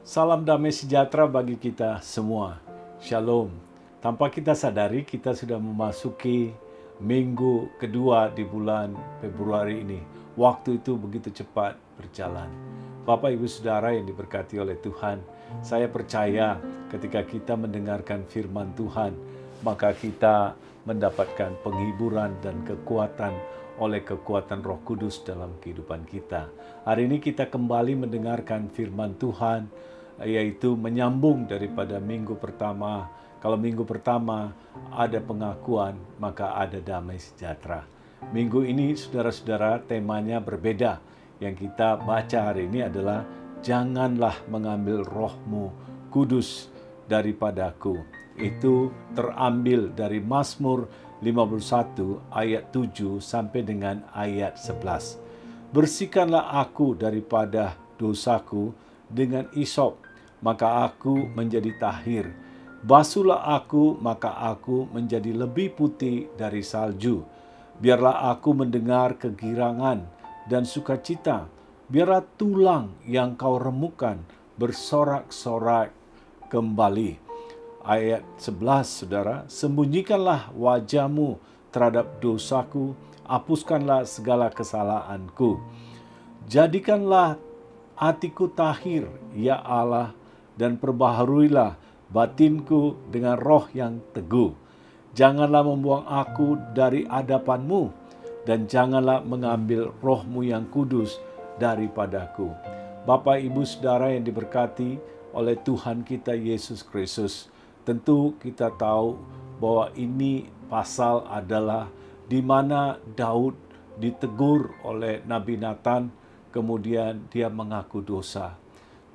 Salam damai sejahtera bagi kita semua. Shalom. Tanpa kita sadari, kita sudah memasuki minggu kedua di bulan Februari ini. Waktu itu begitu cepat berjalan. Bapak, Ibu, Saudara yang diberkati oleh Tuhan, saya percaya ketika kita mendengarkan firman Tuhan, maka kita mendapatkan penghiburan dan kekuatan oleh kekuatan Roh Kudus dalam kehidupan kita. Hari ini kita kembali mendengarkan firman Tuhan, yaitu menyambung daripada minggu pertama. Kalau minggu pertama ada pengakuan, maka ada damai sejahtera. Minggu ini, saudara-saudara, temanya berbeda. Yang kita baca hari ini adalah janganlah mengambil Roh-Mu Kudus daripadaku. Itu terambil dari Mazmur 51 ayat 7 sampai dengan ayat 11. Bersihkanlah aku daripada dosaku dengan isop, maka aku menjadi tahir. Basuhlah aku, maka aku menjadi lebih putih dari salju. Biarlah aku mendengar kegirangan dan sukacita. Biarlah tulang yang kau remukkan bersorak-sorak kembali. Ayat 11, saudara, sembunyikanlah wajahmu terhadap dosaku, hapuskanlah segala kesalahanku. Jadikanlah hatiku tahir, ya Allah, dan perbaharuilah batinku dengan roh yang teguh. Janganlah membuang aku dari hadapan-Mu, dan janganlah mengambil Roh-Mu yang kudus daripadaku. Bapak, Ibu, Saudara yang diberkati oleh Tuhan kita Yesus Kristus, tentu kita tahu bahwa ini pasal adalah di mana Daud ditegur oleh Nabi Nathan, kemudian dia mengaku dosa.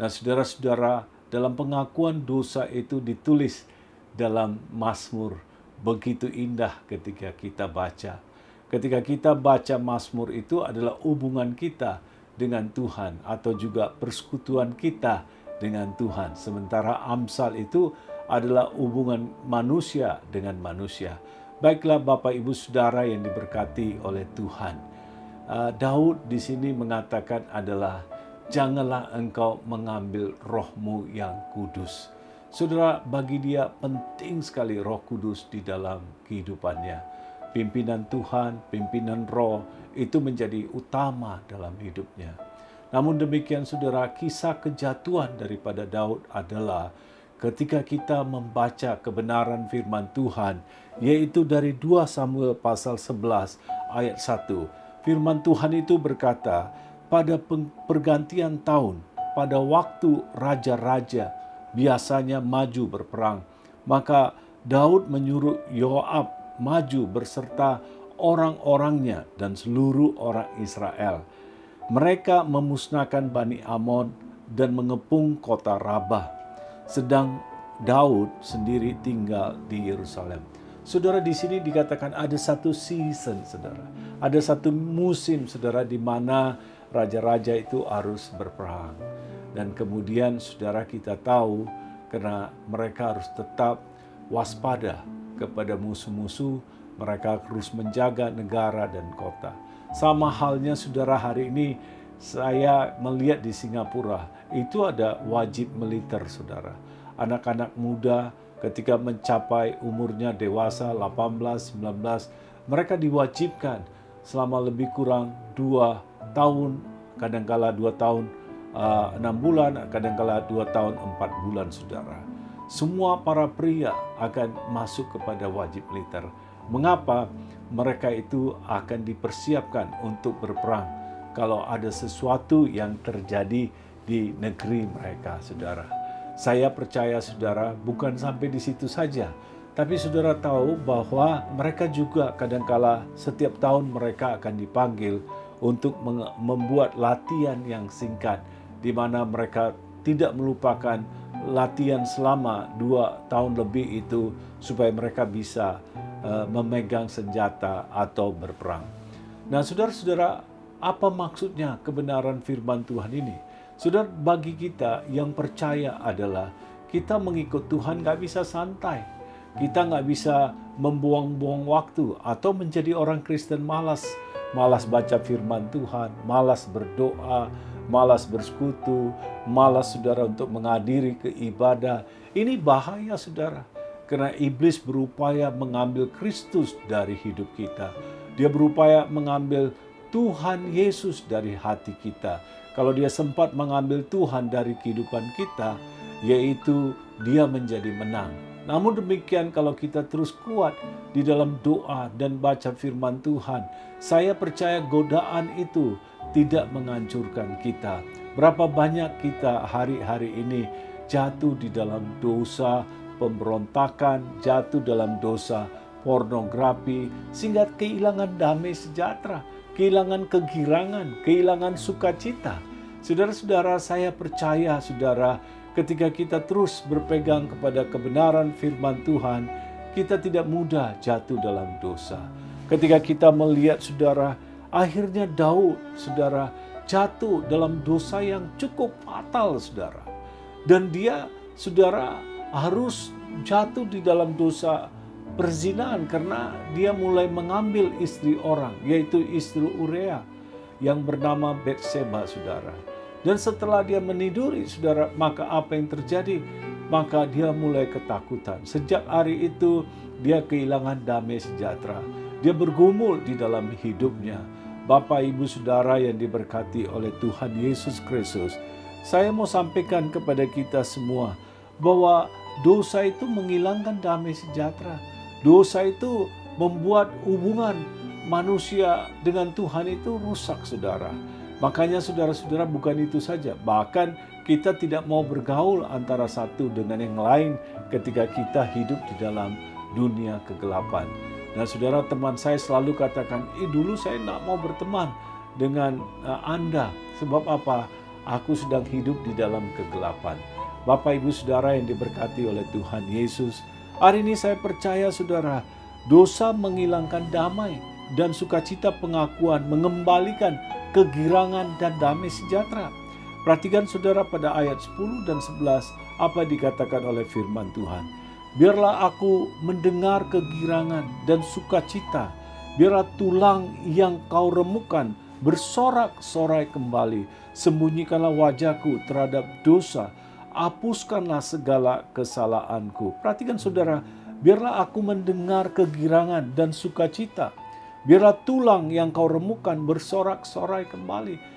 Nah, saudara-saudara, dalam pengakuan dosa itu ditulis dalam Mazmur. Begitu indah ketika kita baca. Ketika kita baca Mazmur itu adalah hubungan kita dengan Tuhan atau juga persekutuan kita dengan Tuhan. Sementara Amsal itu adalah hubungan manusia dengan manusia. Baiklah Bapak, Ibu, Saudara yang diberkati oleh Tuhan. Daud di sini mengatakan adalah janganlah engkau mengambil Roh-Mu yang kudus. Saudara, bagi dia penting sekali Roh Kudus di dalam kehidupannya. Pimpinan Tuhan, pimpinan Roh itu menjadi utama dalam hidupnya. Namun demikian, saudara, kisah kejatuhan daripada Daud adalah ketika kita membaca kebenaran firman Tuhan, yaitu dari 2 Samuel pasal 11 ayat 1. Firman Tuhan itu berkata, pada pergantian tahun, pada waktu raja-raja biasanya maju berperang, maka Daud menyuruh Yoab maju berserta orang-orangnya dan seluruh orang Israel. Mereka memusnahkan Bani Amon dan mengepung kota Rabah, sedang Daud sendiri tinggal di Yerusalem. Saudara, di sini dikatakan ada satu season, saudara. Ada satu musim, saudara, di mana raja-raja itu harus berperang. Dan kemudian, saudara, kita tahu karena mereka harus tetap waspada kepada musuh-musuh, mereka harus menjaga negara dan kota. Sama halnya, saudara, hari ini saya melihat di Singapura, itu ada wajib militer, saudara. Anak-anak muda ketika mencapai umurnya dewasa 18, 19, mereka diwajibkan selama lebih kurang 2 tahun, kadangkala 2 tahun 6 bulan, kadangkala 2 tahun 4 bulan, saudara. Semua para pria akan masuk kepada wajib militer. Mengapa? Mereka itu akan dipersiapkan untuk berperang kalau ada sesuatu yang terjadi di negeri mereka, saudara. Saya percaya, saudara, bukan sampai di situ saja. Tapi saudara tahu bahwa mereka juga kadangkala setiap tahun mereka akan dipanggil untuk membuat latihan yang singkat, di mana mereka tidak melupakan latihan selama 2 tahun lebih itu supaya mereka bisa memegang senjata atau berperang. Nah, saudara-saudara, apa maksudnya kebenaran firman Tuhan ini? Saudara, bagi kita yang percaya adalah kita mengikut Tuhan gak bisa santai. Kita gak bisa membuang-buang waktu atau menjadi orang Kristen malas. Malas baca firman Tuhan, malas berdoa, malas bersekutu, malas saudara untuk menghadiri ke ibadah. Ini bahaya saudara, karena iblis berupaya mengambil Kristus dari hidup kita. Dia berupaya mengambil Tuhan Yesus dari hati kita. Kalau dia sempat mengambil Tuhan dari kehidupan kita, yaitu dia menjadi menang. Namun demikian, kalau kita terus kuat di dalam doa dan baca firman Tuhan, saya percaya godaan itu tidak menghancurkan kita. Berapa banyak kita hari-hari ini jatuh di dalam dosa pemberontakan, jatuh dalam dosa pornografi, sehingga kehilangan damai sejahtera, kehilangan kegirangan, kehilangan sukacita. Saudara-saudara, saya percaya saudara, ketika kita terus berpegang kepada kebenaran firman Tuhan, kita tidak mudah jatuh dalam dosa. Ketika kita melihat saudara, akhirnya Daud saudara jatuh dalam dosa yang cukup fatal saudara. Dan dia saudara harus jatuh di dalam dosa perzinahan karena dia mulai mengambil istri orang, yaitu istri Urea yang bernama Batseba saudara. Dan setelah dia meniduri saudara, maka apa yang terjadi? Maka dia mulai ketakutan. Sejak hari itu dia kehilangan damai sejahtera. Dia bergumul di dalam hidupnya. Bapak, Ibu, Saudara yang diberkati oleh Tuhan Yesus Kristus, saya mau sampaikan kepada kita semua bahwa dosa itu menghilangkan damai sejahtera. Dosa itu membuat hubungan manusia dengan Tuhan itu rusak saudara. Makanya saudara-saudara, bukan itu saja, bahkan kita tidak mau bergaul antara satu dengan yang lain ketika kita hidup di dalam dunia kegelapan. Nah saudara, teman saya selalu katakan, dulu saya tidak mau berteman dengan Anda. Sebab apa? Aku sedang hidup di dalam kegelapan. Bapak, Ibu, Saudara yang diberkati oleh Tuhan Yesus, hari ini saya percaya saudara, dosa menghilangkan damai dan sukacita pengakuan, mengembalikan kegirangan dan damai sejahtera. Perhatikan saudara pada ayat 10 dan 11 apa dikatakan oleh firman Tuhan. Biarlah aku mendengar kegirangan dan sukacita, biarlah tulang yang kau remukan bersorak-sorai kembali. Sembunyikanlah wajahku terhadap dosa, hapuskanlah segala kesalahanku. Perhatikan saudara, biarlah aku mendengar kegirangan dan sukacita, biarlah tulang yang kau remukan bersorak-sorai kembali.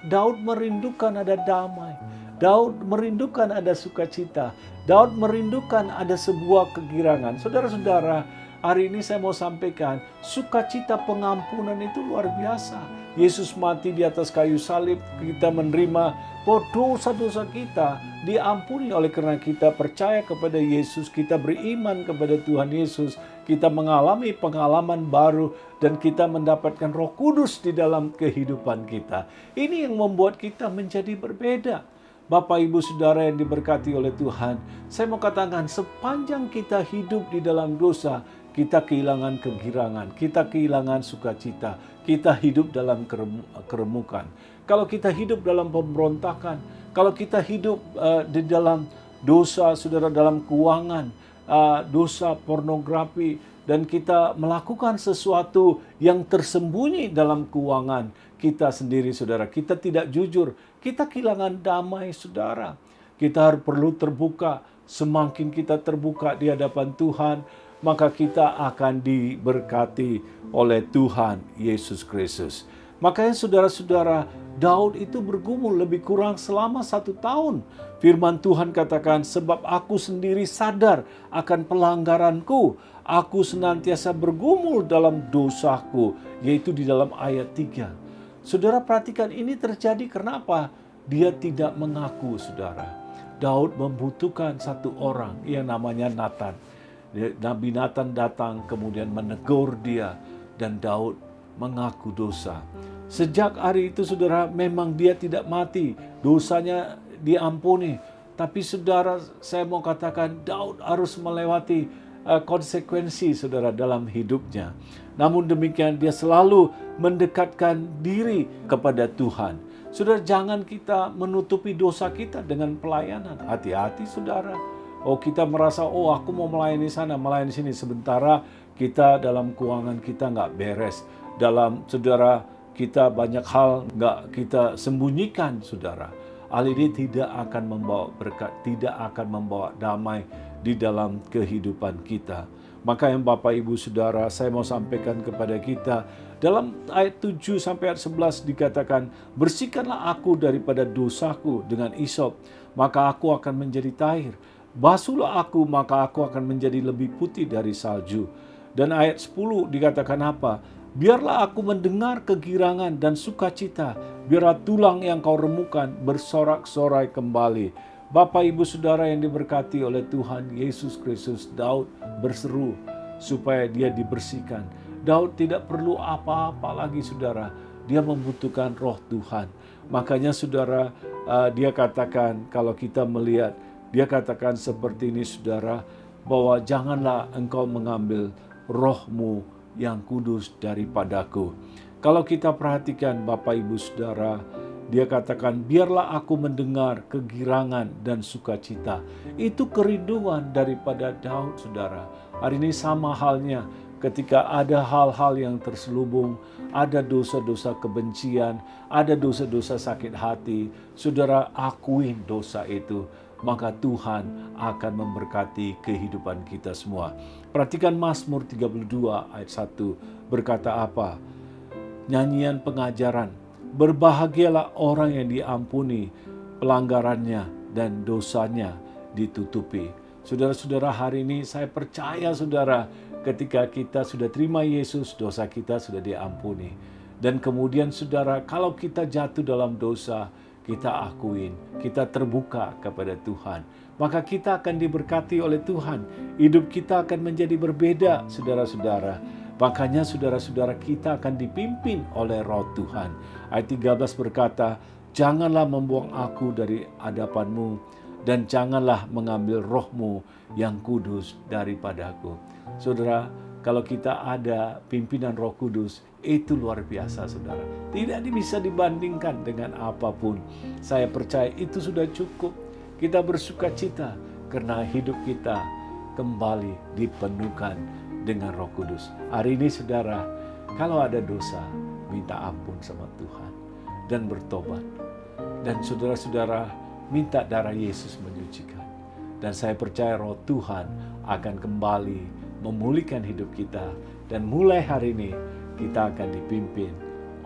Daud merindukan ada damai. Daud merindukan ada sukacita. Daud merindukan ada sebuah kegirangan. Saudara-saudara, hari ini saya mau sampaikan, sukacita pengampunan itu luar biasa. Yesus mati di atas kayu salib, kita menerima bahwa dosa-dosa kita diampuni oleh karena kita percaya kepada Yesus, kita beriman kepada Tuhan Yesus, kita mengalami pengalaman baru, dan kita mendapatkan Roh Kudus di dalam kehidupan kita. Ini yang membuat kita menjadi berbeda. Bapak, Ibu, Saudara yang diberkati oleh Tuhan, saya mau katakan sepanjang kita hidup di dalam dosa, kita kehilangan kegirangan, kita kehilangan sukacita, kita hidup dalam keremukan. Kalau kita hidup dalam pemberontakan, kalau kita hidup di dalam dosa, saudara, dalam keuangan, dosa pornografi, dan kita melakukan sesuatu yang tersembunyi dalam keuangan kita sendiri, saudara, kita tidak jujur, kita kehilangan damai, saudara. Kita harus perlu terbuka. Semakin kita terbuka di hadapan Tuhan, maka kita akan diberkati oleh Tuhan Yesus Kristus. Makanya saudara-saudara, Daud itu bergumul lebih kurang selama 1 tahun. Firman Tuhan katakan, sebab aku sendiri sadar akan pelanggaranku, aku senantiasa bergumul dalam dosaku, yaitu di dalam ayat 3. Saudara perhatikan, ini terjadi kenapa? Dia tidak mengaku, saudara. Daud membutuhkan satu orang yang namanya Nathan. Nabi Nathan datang kemudian menegur dia, dan Daud mengaku dosa. Sejak hari itu saudara, memang dia tidak mati, dosanya diampuni. Tapi saudara, saya mau katakan Daud harus melewati konsekuensi saudara dalam hidupnya. Namun demikian dia selalu mendekatkan diri kepada Tuhan. Saudara, jangan kita menutupi dosa kita dengan pelayanan. Hati-hati saudara. Kita merasa, aku mau melayani sana, melayani sini. Sementara kita dalam keuangan kita nggak beres. Dalam saudara, kita banyak hal nggak kita sembunyikan, saudara. Hal ini tidak akan membawa berkat, tidak akan membawa damai di dalam kehidupan kita. Maka yang Bapak Ibu Saudara, saya mau sampaikan kepada kita, dalam ayat 7 sampai ayat 11 dikatakan, bersihkanlah aku daripada dosaku dengan isop, maka aku akan menjadi tahir. Basuhlah aku, maka aku akan menjadi lebih putih dari salju. Dan ayat 10 dikatakan apa? Biarlah aku mendengar kegirangan dan sukacita, biarlah tulang yang kau remukan bersorak-sorai kembali. Bapak Ibu Saudara yang diberkati oleh Tuhan Yesus Kristus, Daud berseru supaya dia dibersihkan. Daud tidak perlu apa-apa lagi, saudara. Dia membutuhkan roh Tuhan. Makanya saudara, dia katakan, kalau kita melihat, dia katakan seperti ini saudara, bahwa janganlah engkau mengambil rohmu yang kudus daripadaku. Kalau kita perhatikan Bapak Ibu Saudara, dia katakan, biarlah aku mendengar kegirangan dan sukacita. Itu kerinduan daripada Daud, saudara. Hari ini sama halnya ketika ada hal-hal yang terselubung, ada dosa-dosa kebencian, ada dosa-dosa sakit hati. Saudara, akuin dosa itu, maka Tuhan akan memberkati kehidupan kita semua. Perhatikan Mazmur 32 ayat 1 berkata apa? Nyanyian pengajaran. Berbahagialah orang yang diampuni pelanggarannya dan dosanya ditutupi. Saudara-saudara, hari ini saya percaya saudara, ketika kita sudah terima Yesus, dosa kita sudah diampuni. Dan kemudian saudara, kalau kita jatuh dalam dosa, kita akuin, kita terbuka kepada Tuhan, maka kita akan diberkati oleh Tuhan. Hidup kita akan menjadi berbeda, saudara-saudara. Makanya saudara-saudara, kita akan dipimpin oleh roh Tuhan. Ayat 13 berkata, janganlah membuang aku dari hadapanmu, dan janganlah mengambil rohmu yang kudus daripadaku. Saudara, kalau kita ada pimpinan Roh Kudus, itu luar biasa saudara. Tidak bisa dibandingkan dengan apapun. Saya percaya itu sudah cukup. Kita bersuka cita karena hidup kita kembali dipenuhkan dengan Roh Kudus. Hari ini saudara, kalau ada dosa, minta ampun sama Tuhan dan bertobat. Dan saudara-saudara, minta darah Yesus menyucikan. Dan saya percaya roh Tuhan akan kembali memulihkan hidup kita. Dan mulai hari ini kita akan dipimpin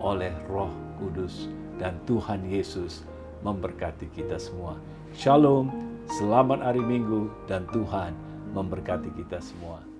oleh Roh Kudus. Dan Tuhan Yesus memberkati kita semua. Shalom, selamat hari Minggu, dan Tuhan memberkati kita semua.